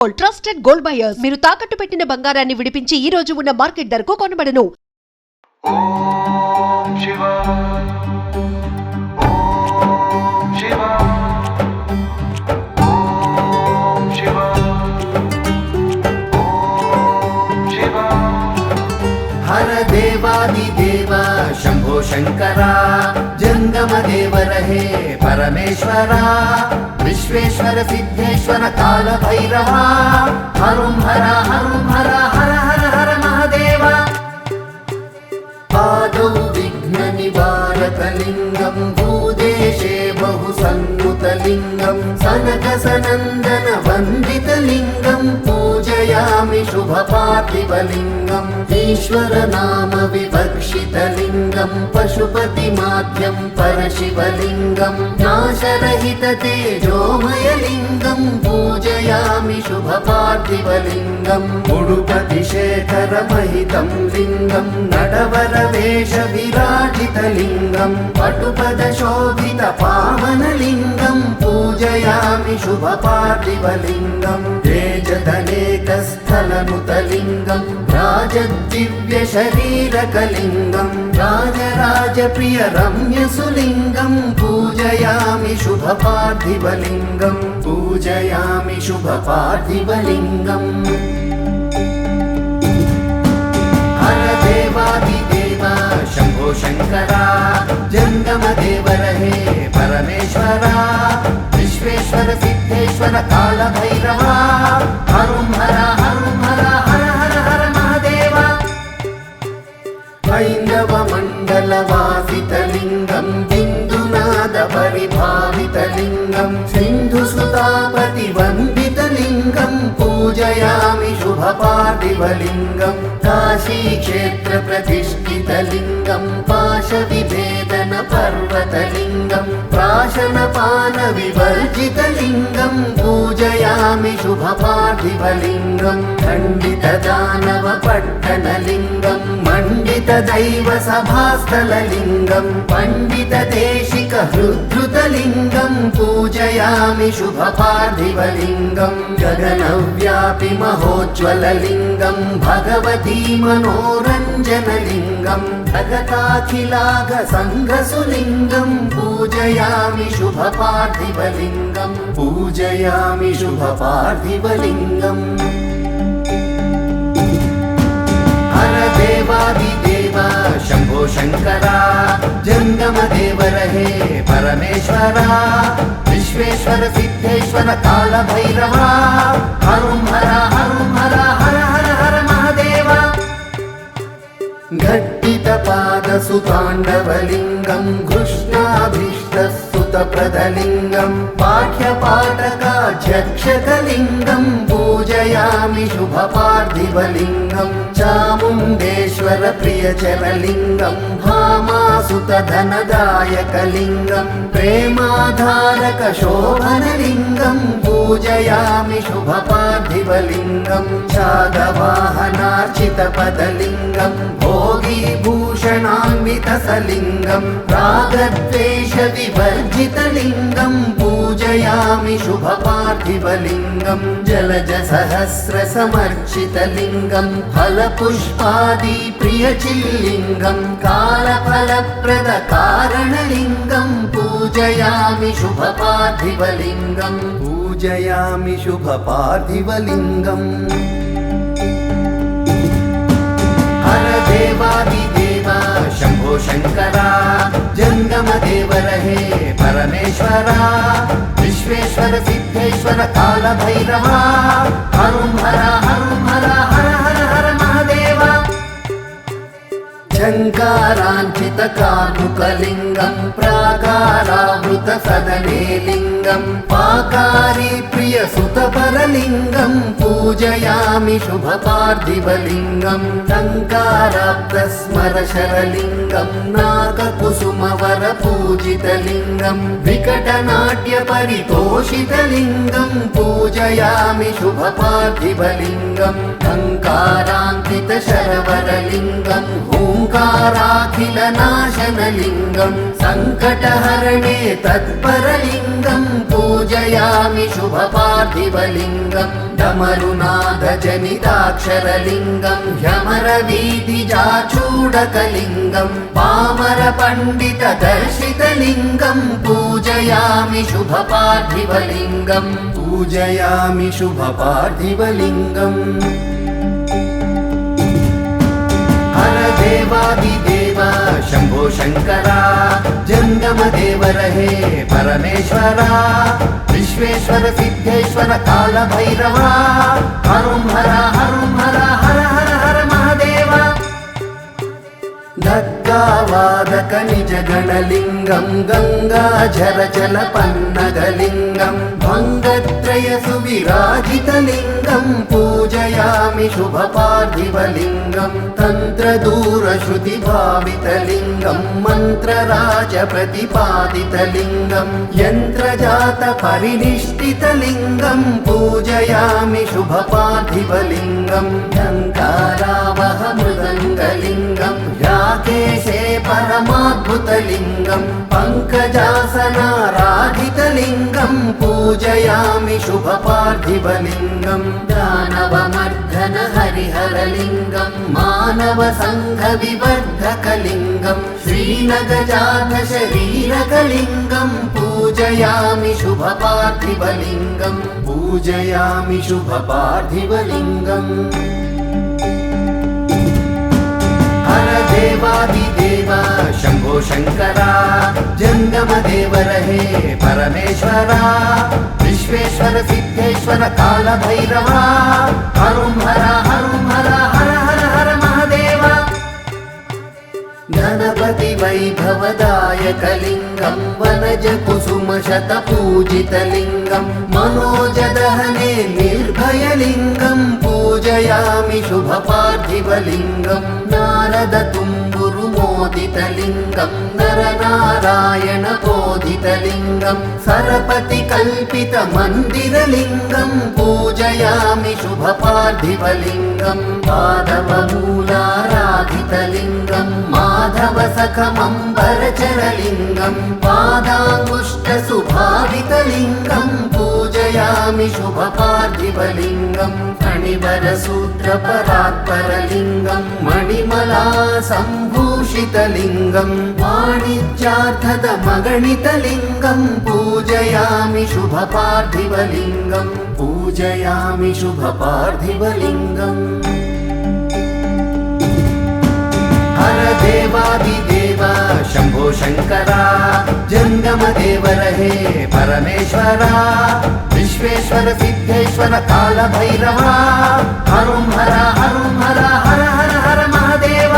Trusted gold buyers మీరు తాకట్టు పెట్టిన బంగారాన్ని విడిపించి ఈ రోజు ఉన్న మార్కెట్ ధరకు కొనబడను. ఓం శివ ఓం శివ ఓం శివ ఓం శివ हर देवादिदेव शंभो शंकरा जंगम देव रहे परमेश्वरा विश्वेश्वर सिद्धेश्वर काल भैरवा हरुं हर हर हर हर महादेवा पादौ विघ्न निवारक लिंगं भूदेशे बहु सन्नुतलिंगं सनक सनंदन वंदित लिंगं पूजयामि शुभ पार्थिव लिंगं ईश्वर नाम विवक्षित लिंगं पशुपति माध्यं परशिवलिंगं नाशरहित तेजोमय लिंगं पूजयामि शुभ पार्थिव लिंगं उडुपति शेखर महितं लिंगं नडवर वेश विराजित लिंगं पटुपद शोभित पावन लिंगं पूजयामि शुभ पार्थिव लिंगं तेजदनेक स्थलनुत लिंगं राजदिव्य शरीरक लिंगं राजराज प्रिय रम्य सुलिंगं पूजयामि शुभ पार्थिव लिंगं पूजयामि शुभ पार्थिव लिंगं हर देवादिदेव शंभो शंकरा जंगम देव रहे परमेश्वरा विश्वेश्वर सिद्धेश्वर काल भैरवा हरुं हर हर महादेवा हैन्दव मंडल वासित लिंगं बिंदुनाद परिभावित लिंगं सिंधुसुतापति वंदित लिंगं पूजयामि शुभ पार्थिव लिंगं काशी क्षेत्र प्रतिष्ठित लिंगं पाश विभेदन पर्वत लिंगं प्राशन पान विवर्जित लिंगं पूजयामि शुभ पार्थिव लिंगं खंडित दानव पट्टन लिंगं मंडित दैव सभास्थल लिंगं पंडित देशिक हृद्रुत लिंगं पूजयामि शुभ पार्थिव लिंगं गगनव्यापि महोज्ज्वल लिंगं भगवती मनोरंजन लिंगं जगताखिलाग संघसुलिंगं पूजयामि शुभ पार्थिव लिंगं पूजयामि शुभ पार्थिव लिंगं हर देवादिदेव शंभो शंकरा जंगम देव रहे परमेश्वरा विश्वेश्वर सिद्धेश्वर काल भैरवा हरुं हर हर महादेवा घट्टित पाद सुतांडवलिंगं कृष्णाभीष्टस्तुत प्रदलिंगं पाठ्यपाठकाध्यक्षकलिंगं पूजयामि शुभ पार्थिव लिंगं चामुंडेश्वर प्रियचरलिंगं भामासुत धनदायक लिंगं प्रेमाधारक शोभनलिंगं पूजयामि शुभ पार्थिव लिंगं चागवाहनार्चित पदलिंगं भोगीभूषणान्वित सलिंगं रागद्वेष विवर्जित लिंगं पूजयामि शुभ पार्थिव लिंगं जलज सहस्र समर्चित लिंगं फलपुष्पादि प्रियचिल्लिंगं कालफलप्रद कारणलिंगं पूजयामि शुभ पार्थिव लिंगं पूजयामि शुभ पार्थिव लिंगं हर देवादिदेव शंभो शंकरा जंगम देव रहे परमेश्वरा विश्वेश्वर सिद्धेश्वर काल भैरवा हरुं हर हर महादेवा झंकारांचित कामुकलिंगं प्राकारावृत सदने लिंगं पाकारी प्रिय सुतपरलिंगं पूजयामि शुभ पार्थिव लिंगं टंकाराब्ध स्मरशरलिंगं नागकुसुमवर पूजित लिंगं विकटनाट्य परितोषित लिंगं पूजयामि शुभ पार्थिव लिंगं टंकारांकित शरवरलिंगं ओंकाराखिल नाशनलिंगं संकटहरणे तत्परलिंगं पूजयामि पूजयामि शुभपार्थिवलिङ्गम् डमरुनादजनिताक्षरलिङ्गम् ह्यमरवीथिजाचूडकलिङ्गम् पामरपण्डितदर्शितलिङ्गम् पूजयामि शुभपार्थिवलिङ्गम् पूजयामि शुभपार्थिवलिङ्गम् हर देवादिदेव शम्भो शङ्करा जङ्गमदेव रहे परमेश्वरा विश्वेश्वर सिद्धेश्वर कालभैरवा हरुं हर हर हर हर महादेव गद्गावादक निजगणलिङ्गम् गङ्गाझरजलपन्नगलिङ्गम् भङ्गत्रय सुविराजितलिङ्गम् पूजयामि शुभपार्थिवलिङ्गम् तन्त्रदूरश्रुतिभावितलिङ्गम् मन्त्रराजप्रतिपादितलिङ्गम् यन्त्रजातपरिनिष्ठितलिङ्गम् पूजयामि शुभपार्थिवलिङ्गम् झङ्कारावह मृदङ्गलिङ्गम् राकेशे परमाद्भुतलिङ्गम् पङ्कजासनाराधितलिङ्गम् पूजयामि शुभपार्थिवलिङ्गम् दानवमर्दन हरिहरलिङ्गम् मानवसङ्घविवर्धकलिङ्गम् श्रीनगजातशरीरकलिङ्गम् पूजयामि शुभपार्थिवलिङ्गम् पूजयामि शुभपार्थिवलिङ्गम् हर देवादिदेव शम्भो शङ्करा जङ्गमदेव रहे परमेश्वरा विश्वेश्वर सिद्धेश्वर कालभैरवा हरुं हर हर महादेव गणपति वैभवदायकलिङ्गम् वनज कुसुम शतपूजितलिङ्गम् मनोजदहने निर्भयलिङ्गम् पूजयामि शुभपार्थिवलिङ्गम् नारद तुम्बुरु मोदितलिङ्गम् नरनारायण बोधितलिङ्गम् सरपति कल्पित मन्दिरलिङ्गम् पूजयामि शुभपार्थिवलिङ्गम् पादवमूलाराधितलिङ्गम् माधव सखमम्बरचरलिङ्गम् पादाङ्गुष्ठसुभावितलिङ्गम् पूजयामि शुभपार्थिवलिङ्गम् फणिवरसूत्रपरात्परलिङ्गम् मणिमला सम्भूषितलिङ्गम् वाणिज्यार्थदमगणितलिङ्गम् पूजयामि शुभपार्थिवलिङ्गम् पूजयामि शुभपार्थिवलिङ्गम् हर देवादिदेव शम्भो शङ्करा जङ्गमदेव रहे परमेश्वरा विश्वेश्वर सिद्धेश्वर कालभैरवा हरुं हर हर महादेव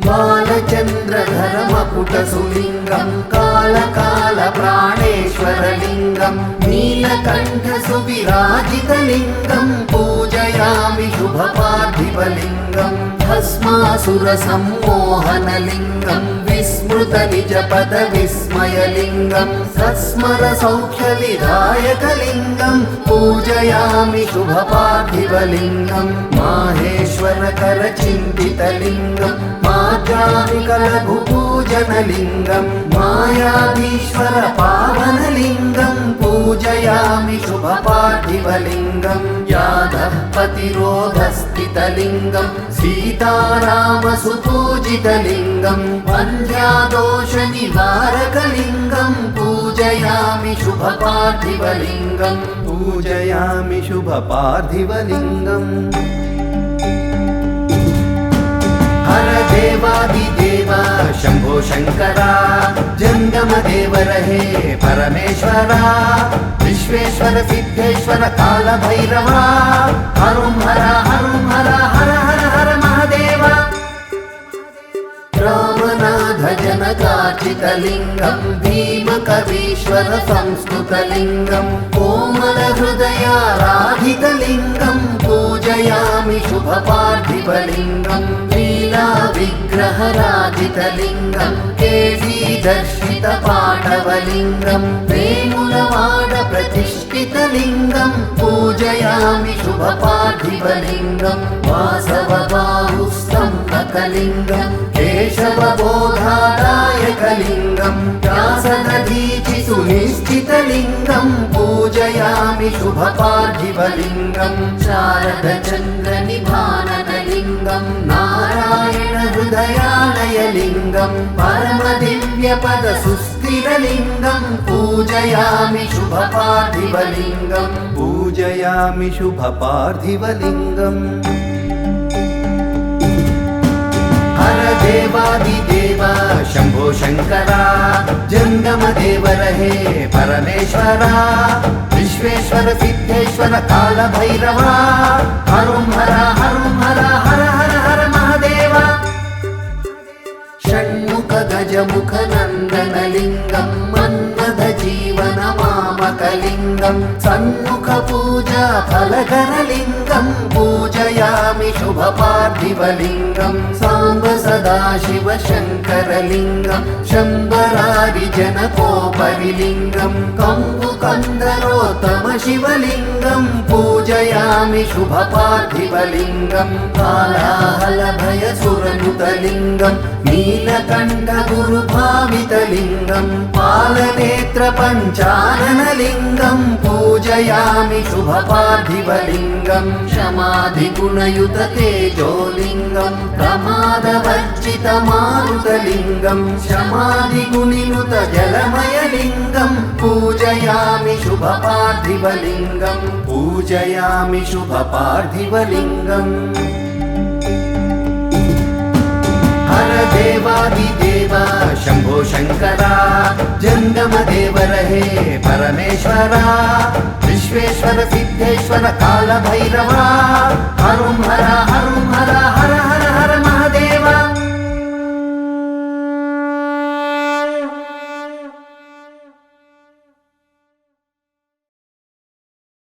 बालचन्द्रधर मकुटसुलिङ्गम् कालकाल प्राणेश्वरलिङ्गम् नीलकण्ठ सुविराजितलिङ्गम् पूजयामि शुभपार्थिवलिङ्गम् भस्मासुरसम्मोहनलिङ्गम् विस्मृतनिजपदविस्मयलिङ्गम् सत्स्मरसौख्यविधायकलिङ्गम् पूजयामि शुभपार्थिवलिङ्गम् माहेश्वरकरचिन्तितलिङ्गम् माद्राविकलघुपूजनलिङ्गम् मायाधीश्वर पावनलिङ्गम् पूजयामि शुभपार्थिवलिङ्गम् यादवपतिरोधस्थितलिङ्गम् सीतारामसुपूजितलिङ्गम् वन्द्यादोषनिवारकलिङ्गम् पूजयामि शुभपार्थिवलिङ्गम् पूजयामि शुभपार्थिवलिङ्गम् हर देवादिदेव शम्भो शङ्करा जङ्गमदेव रहे परमेश्वरा विश्वेश्वर सिद्धेश्वर कालभैरवा हरुं हर हर महादेव रामनाथ जनकार्चितलिङ्गम् भीमकवीश्वर संस्तुतलिङ्गम् कोमलहृदयाराधितलिङ्गम् पूजयामि शुभपार्थिवलिङ्गम् लीलाविग्रहराजितलिङ्गम् केळीदर्शितपाटवलिङ्गम् वेमुलवाड प्रतिष्ठितलिङ्गम् पूजयामि पूजयामि शुभपार्थिवलिङ्गं वासवबाहुस्तं नकलिङ्गं केशवबोधादायकलिङ्गं व्यासदधीचि सुनिश्चितलिङ्गं पूजयामि शुभपार्थिवलिङ्गं शारदचन्द्रनिभाननलिङ्गं नारायणहृदयालयलिङ्गं परमदिव्यपदसुस्थिरलिङ्गं पूजयामि शुभपार्थिवलिङ्गं पूजयामि शुभपार्थिवलिङ्गम् हर देवादिदेव शम्भो शङ्करा जङ्गमदेव रहे परमेश्वरा विश्वेश्वर सिद्धेश्वर कालभैरवा हरुं हर हरुं हर हर हर हर महादेव षण्मुख गजमुख नन्दनलिङ्गं मन्मथजीवनमामकलिङ्गं सन्मुख पूजा फलकरलिङ्गं पूजयामि शुभपार्थिवलिङ्गं साम्ब सदाशिव शङ्करलिङ्गं शम्बरारिजनकोपरिलिङ्गं कम्बुकन्दरोत्तम शिवलिङ्गं पूजयामि शुभपार्थिवलिङ्गं कालाहलभयसुरनुतलिङ्गं नीलकण्ठगुरुभावितलिङ्गं पालनेत्रपञ्चाननलिङ्गं पूजयामि शुभपार्थिवलिङ्गं क्षमाधिगुणयुततेजोलिङ्गं प्रमादवर्जितमारुतलिङ्गं क्षमाधिगुणिनुतजलमयलिङ्गं पूजयामि शुभपार्थिवलिङ्गं पूजयामि शुभपार्थिवलिङ्गम् हर देवादिदेव शम्भो शङ्करा जङ्गमदेव रहे परमेश्वरा विश्वेश्वर सिद्धेश्वर कालभैरवा हरुं हर